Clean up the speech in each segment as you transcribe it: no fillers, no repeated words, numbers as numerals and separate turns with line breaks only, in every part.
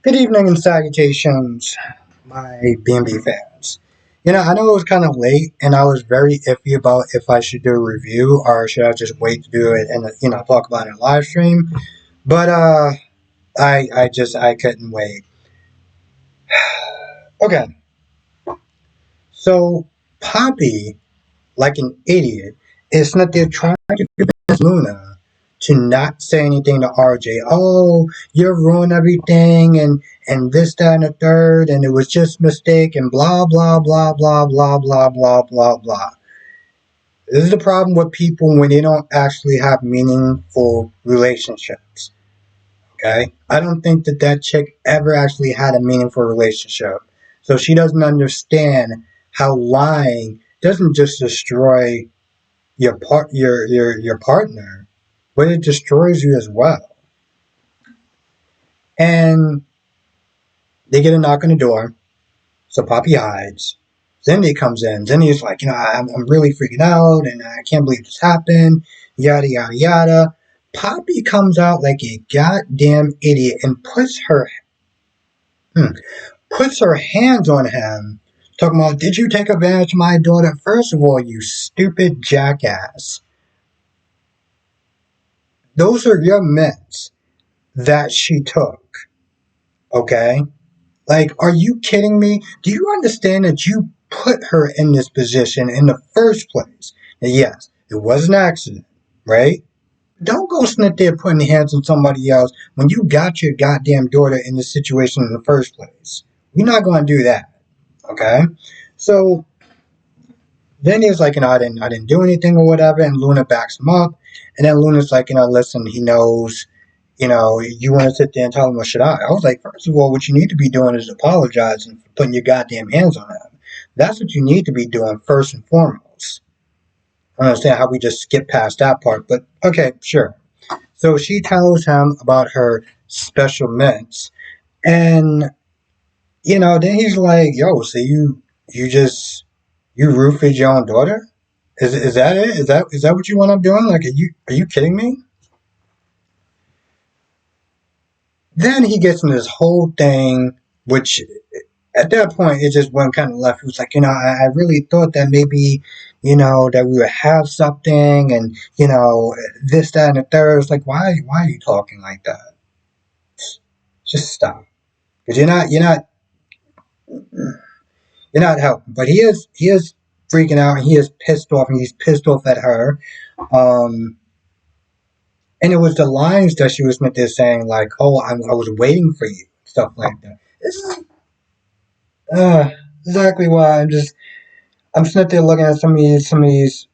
Good evening and salutations, my B&B fans. I know it was kind of late, and I was very iffy about if I should do a review or should I just wait to do it and talk about it in live stream. But I couldn't wait. Okay, so Poppy, like an idiot, is not there trying to convince Luna to not say anything to RJ. Oh, you're ruining everything, and this, that, and the third, and it was just a mistake, and blah blah blah blah blah blah blah blah blah. This is the problem with people when they don't actually have meaningful relationships. Okay, I don't think that chick ever actually had a meaningful relationship, so she doesn't understand how lying doesn't just destroy your partner, but it destroys you as well. And they get a knock on the door, so Poppy hides. Zindy comes in. Zindy's like, I'm really freaking out, and I can't believe this happened. Yada yada yada. Poppy comes out like a goddamn idiot and puts her hands on him, talking about, did you take advantage of my daughter? First of all, you stupid jackass. Those are your meds that she took. Okay? Like, are you kidding me? Do you understand that you put her in this position in the first place? And yes, it was an accident, right? Don't go sit there putting hands on somebody else when you got your goddamn daughter in this situation in the first place. We're not going to do that, okay? So then he's like, I didn't do anything or whatever, and Luna backs him up, and then Luna's like, listen, he knows. You want to sit there and tell him, what should I? I was like, first of all, what you need to be doing is apologizing for putting your goddamn hands on him. That's what you need to be doing first and foremost. I don't understand how we just skip past that part, but okay, sure. So she tells him about her special mints, and then he's like, "Yo, so you roofied your own daughter? Is that it? Is that what you want I'm doing? Like, are you kidding me?" Then he gets into this whole thing, which at that point it just went kind of left. It was like, I really thought that maybe, that we would have something, and this, that, and the third. It's like, why are you talking like that? Just stop, because you're not helping. But he is freaking out, and he is pissed off, and he's pissed off at her. Um, and it was the lines that she was meant to saying, like, "Oh, I was waiting for you," stuff like that. This is exactly why I'm sitting there looking at some of these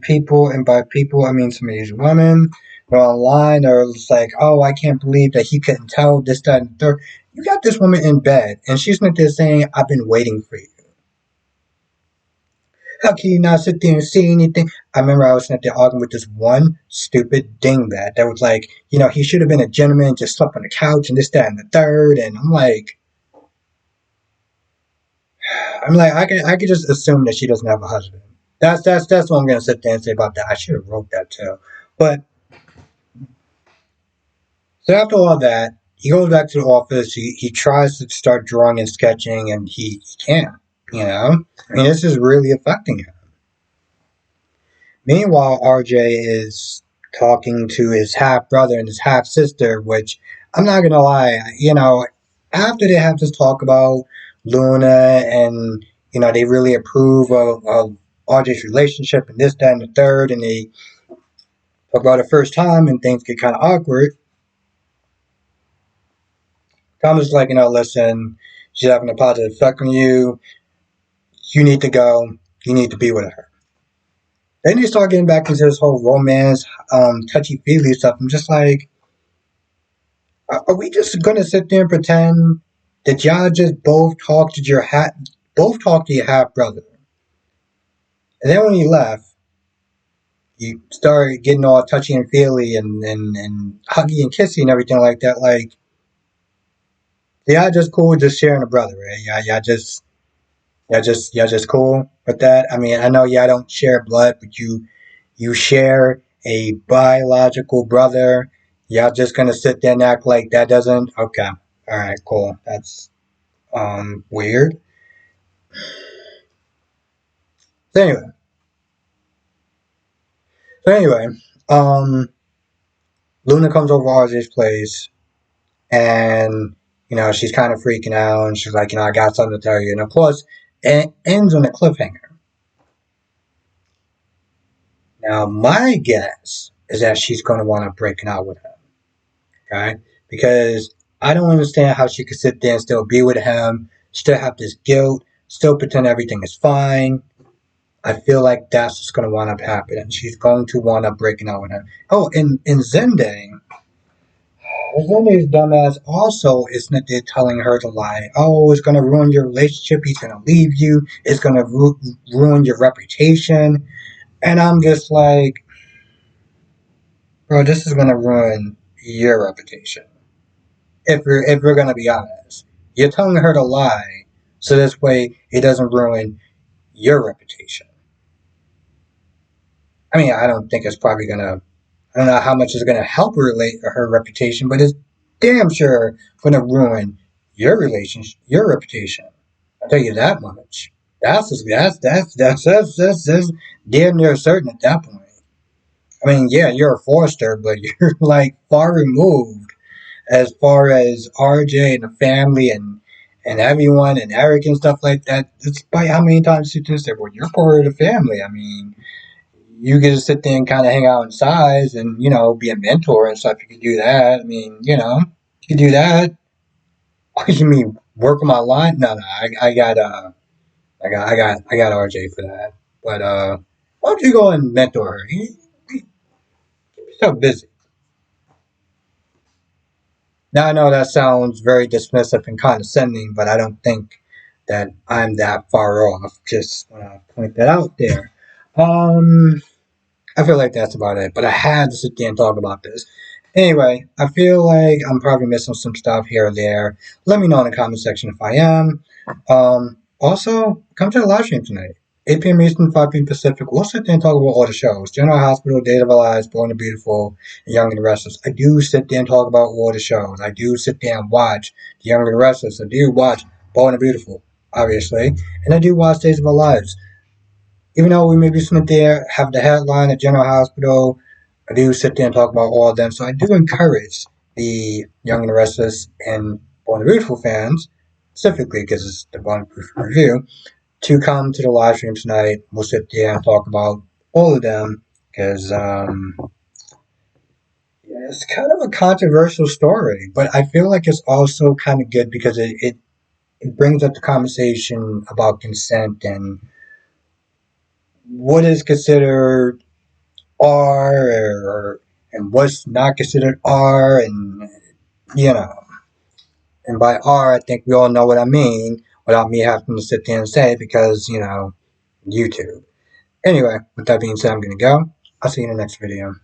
people, and by people I mean some of these women. They're online. They're just like, "Oh, I can't believe that he couldn't tell this, that, and third." You got this woman in bed, and she's sitting there saying, "I've been waiting for you." How can you not sit there and say anything? I remember I was sitting there arguing with this one stupid dingbat that was like, he should have been a gentleman and just slept on the couch and this, that, and the third. And I'm like, I could just assume that she doesn't have a husband. That's what I'm gonna sit there and say about that. I should have wrote that too. But so after all that, he goes back to the office. He tries to start drawing and sketching, and he can't. I mean, this is really affecting him. Meanwhile, RJ is talking to his half brother and his half sister, which I'm not gonna lie, after they have this talk about Luna, and they really approve of RJ's relationship and this, that, and the third, and they talk about it first time and things get kind of awkward. Thomas is like, listen, she's having a positive effect on you. You need to go. You need to be with her. Then they start getting back into this whole romance, touchy feely stuff. I'm just like, are we just gonna sit there and pretend that y'all just both talked to your half brother, and then when he left, you started getting all touchy and feely and huggy and kissy and everything like that. Like, y'all just cool with just sharing a brother, right? Y'all just cool with that. I mean, I know y'all don't share blood, but you share a biological brother. Y'all just gonna sit there and act like that doesn't? Okay. Alright, cool. That's weird. So anyway. So anyway, um Luna comes over to RJ's place and she's kind of freaking out and she's like, I got something to tell you. And of course, it ends on a cliffhanger. Now my guess is that she's gonna want to break it out with him. Okay? Because I don't understand how she could sit there and still be with him, still have this guilt, still pretend everything is fine. I feel like that's what's going to wind up happening. She's going to wind up breaking out with him. Oh, in Zende's dumbass also isn't it telling her to lie. Oh, it's going to ruin your relationship. He's going to leave you. It's going to ruin your reputation. And I'm just like, bro, this is going to ruin your reputation. If we're going to be honest, you're telling her to lie, so this way it doesn't ruin your reputation. I mean, I don't think it's probably going to I don't know how much it's going to help her reputation, but it's damn sure going to ruin your relationship, your reputation. I'll tell you that much. That's damn near certain at that point. I mean, yeah, you're a Forster, but you're like far removed as far as RJ and the family and everyone and Eric and stuff like that. Despite how many times you just said, well, you're part of the family. I mean, you can just sit there and kind of hang out in size and be a mentor and stuff. You can do that. I mean, you can do that. What you mean work on my line? No, I got RJ for that. But why don't you go and mentor her? He's so busy. Now I know that sounds very dismissive and condescending, but I don't think that I'm that far off. Just want to point that out there. Um, I feel like that's about it, but I had to sit there and talk about this. Anyway, I feel like I'm probably missing some stuff here or there. Let me know in the comment section if I am. Also, come to the live stream tonight. 8 p.m. Eastern, 5 p.m. Pacific. We'll sit there and talk about all the shows. General Hospital, Date of Our Lives, Born the Beautiful, and Young and the Restless. I do sit there and talk about all the shows. I do sit there and watch The Young and the Restless. I do watch Born the Beautiful, obviously. And I do watch Days of Our Lives. Even though we maybe sit there, have the headline at General Hospital, I do sit there and talk about all of them. So I do encourage the Young and the Restless and Born the Beautiful fans, specifically because it's the Born the Beautiful review, to come to the live stream tonight. We'll sit there and talk about all of them because yeah, it's kind of a controversial story, but I feel like it's also kind of good because it brings up the conversation about consent and what is considered R and what's not considered R and you know and by R I think we all know what I mean without me having to sit there and say it because YouTube. Anyway, with that being said, I'm gonna go. I'll see you in the next video.